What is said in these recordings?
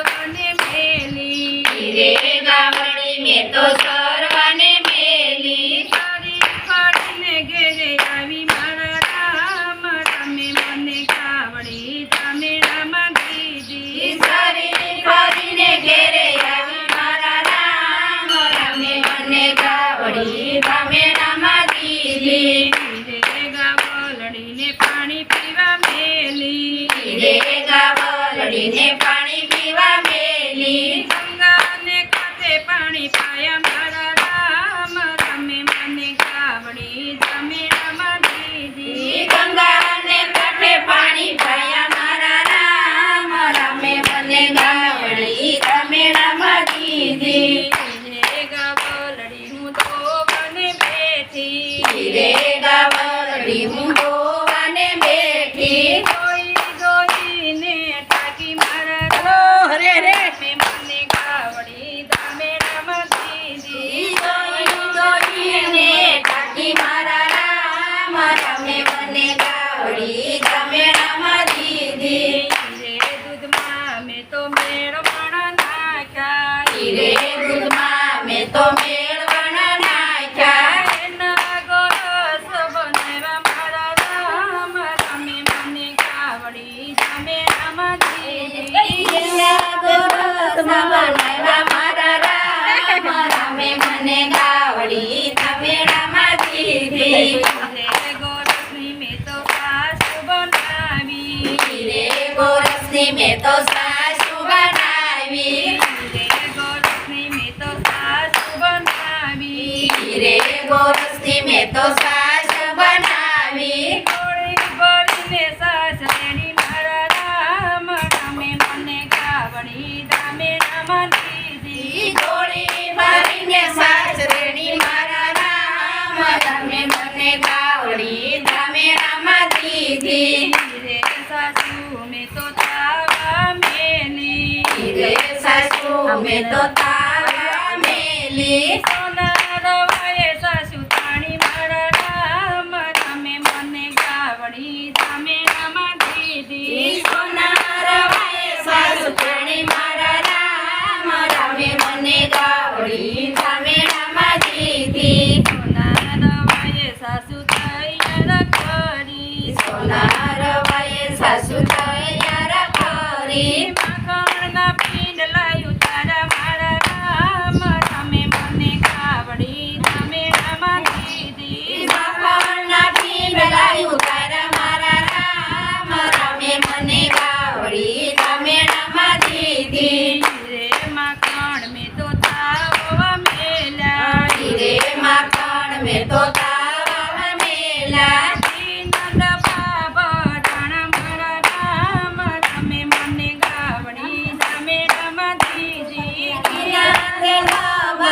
સર્વને મેલી રે ગાવડી મેં તો સર્વને મેલી ફરી ફરીને ઘેરે આવી મારા રામ તમે મને ગાવડી ધામેડામાં દીધી ફરી ફરીને ઘેરે આવી મારા રામ રમે મને ગાવડી ધામેડામાં દીધી રે ગાવલડીને પાણી પીવા મેલી રે ગાવલડીને પાણી પીવા મેલી ગંગાને કાંઠે પાણી પાયા મારા રામ તમે મને ગાવડી ધામેડામાં દીધી ગંગાને કાંઠે પાણી પાયા મારા રામ રમે મને ગાવડી ધામેડામાં દીધી રે ગાવલડી હું તો બને બેઠી રે ગાવલડી હું ગોવાને બેઠી જોઈ જોઈને થાકી મારા હરે રે તમે મને ગાવડી ધામેડામાં દીધી જોઈને થાકી મારા રામ રમે મને ગાવડી ધામેડામાં દીધી રે દૂધમાં મેં તો મેળવણ નાખ્યા રે દૂધમાં મેં તો મેળવણ નાખ્યા એના ગોરસ બનાવ્યા મારા રામ તમે મને ગાવડી ધામેડામાં દીધી ગોરસમાં બનાવ્યા મારા રામ રમે મને ગાવડી ધામેડામાં દીધી રે ગોરસની મેં તો સાસુ બનાવી રે ગોરસની મેં તો સાસુ બનાવી રે ગોરસની મેં તો સાસુ બનાવી રે ગોરસની મેં તો સાસ બનાવી થોડી ભરીને સાસરેની મારા રામ તમે મને ગાવડી ધામેડામાં દીધી ગોળી ભરીને સાસરેની મારા રામ તમે મને ગાવડી ધામેડામાં દીધી રે સાસુ મેં તો તાવા મેલી રે સાસુ મેં તો તાવા મેલી સોના રવાએ સાસુ તાણી મારા રામ તમે મને ગાવડી ધામેડામાં દીધી સોના રવાએ સાસુ તાણી મારા રામ રમે મને ગાવડી ધામેડામાં દીધી સોના રવાએ સાસુ તૈયાર કરી સોના રવાએ સાસુ તૈયાર કરી માખણના પીંડ લાયું તારા મારા રામ તમે મને ગાવડી ધામેડામાં દીધી માખણના પીંડ લાયું તારા મારા રામ રમે મને ગાવડી ધામેડામાં દીધી રે માખણ મેં તો તાવવા મેલ્યા રે માખણ મેં તો તાવા મેલા નંદ બાબડાણા મારા રામ તમે મને ગાવડી ધામેડામાં દીધી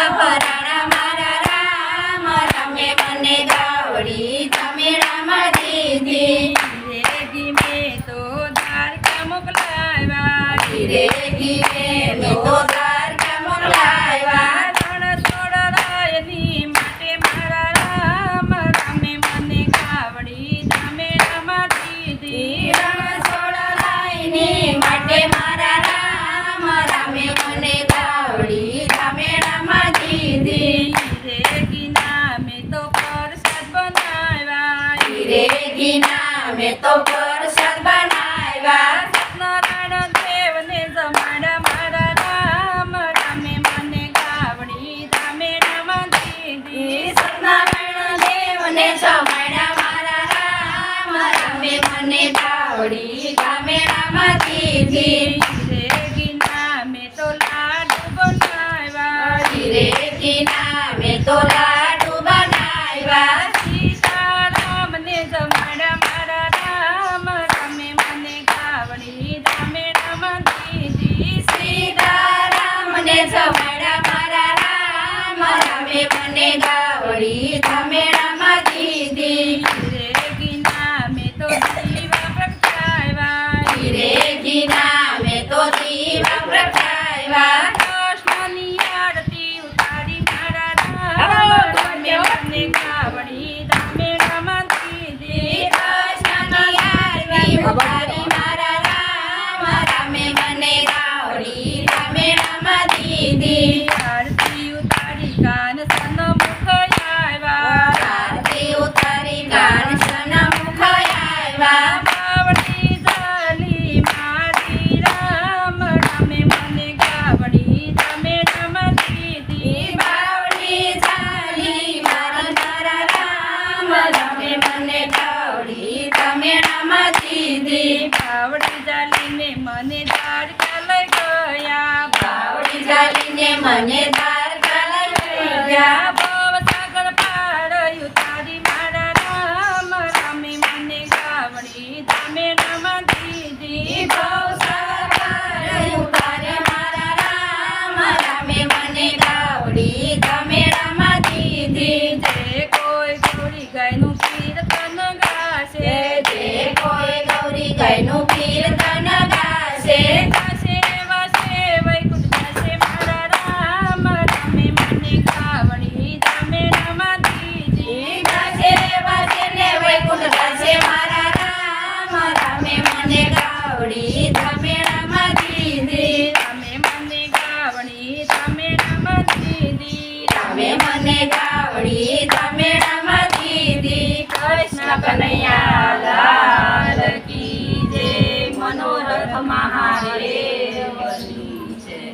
ભરાણા મારા રામ રમે મને ગાવડી ધામેડામાં દીધી રે ધીમે તો દ્વારકા મોકલાવ્યા રે ગીરે મેં તો દ્વારકા મોકલાવ્યા ત્રણ છોડરાયની માટે મારા રામ તમે મને ગાવડી ધામેડામાં દીધી રણ છોડ લાઈની માટે મારા રામ રમે મને ગાવડી ધામેડામાં દીધી રે ગીના મેં તો પ્રસાદ બનાવ્યા રે ગીના મેં તો પ્રસાદ બનાવ્યા નારાયણ દેવને જમાડ્યા મારા રામ તમે મને ગાવડી ધામેડામાં દીધી સત્યનારાયણ દેવને જમાડ્યા મારા રામ રમે મને ગાવડી ધામેડામાં દીધી રે ગીના મેં તો લાડુ બનાવ્યા રે ગીના મેં તો લાડુ બનાવ્યા સીતારામને જમાડ્યા મારા રામ તમે મને ગાવડી ધામેડામાં દીધી સીતારામને જમાડ્યા મારા રામ રમે મને ગાવડી ધામેડામાં દીધી રે ગીના મેં તો દીવા પ્રગટાવ્યા રે ગીના મેં તો દીવા પ્રગટાવ્યા કૃષ્ણની આરતી ઉતારી મારા રામ તમે મને ગાવડી ધામેડામાં દીધી કૃષ્ણની આરતી ઉતારી મારા રામ રમે મને ગાવડી રામ દીધી આરતી ઉતારી કાન સન્મુખ આવ્યા આરતી ઉતારી કાન સન્મુખ આવ્યા બાવડી ચાલી મારી રામ રામે મને ગાવડી તમે રમ દીધી બાવડી ચાલી મારા રામ તમે મને ગાવડી તમે રામ દીધી બાવડી ચાલીને મને દ્વારકા લઈ ગયા બાવડી ચાલીને મને દ્વારકા લઈ ગયા ભવસાગર પાર ઉતારી મારા રામ રામે મને ગાવડી તમે રમ દીધી ભવસાગર ઉતારે મારા રામ રામે મને ગાવડી તમે રામ દીધી જે કોઈ ગૌરી ગાયનું કીર્તન ગાશે જે કોઈ ગૌરી ગાયનું કીર્તન ગાશે ગાશે વાસે વૈકુંઠ ગાશે મારા રામ રામે મને ગાવડી તમે રમ દીધી ગાશે વાસે ને વૈકુંઠ ગાશે મારા રામ રામે મને ગાવડી તમે રામ દીધી તમે મને ગાવડી તમે રમ દીધી તમે મને ગાવડી તમે રામ દીધી કૃષ્ણ કનૈયા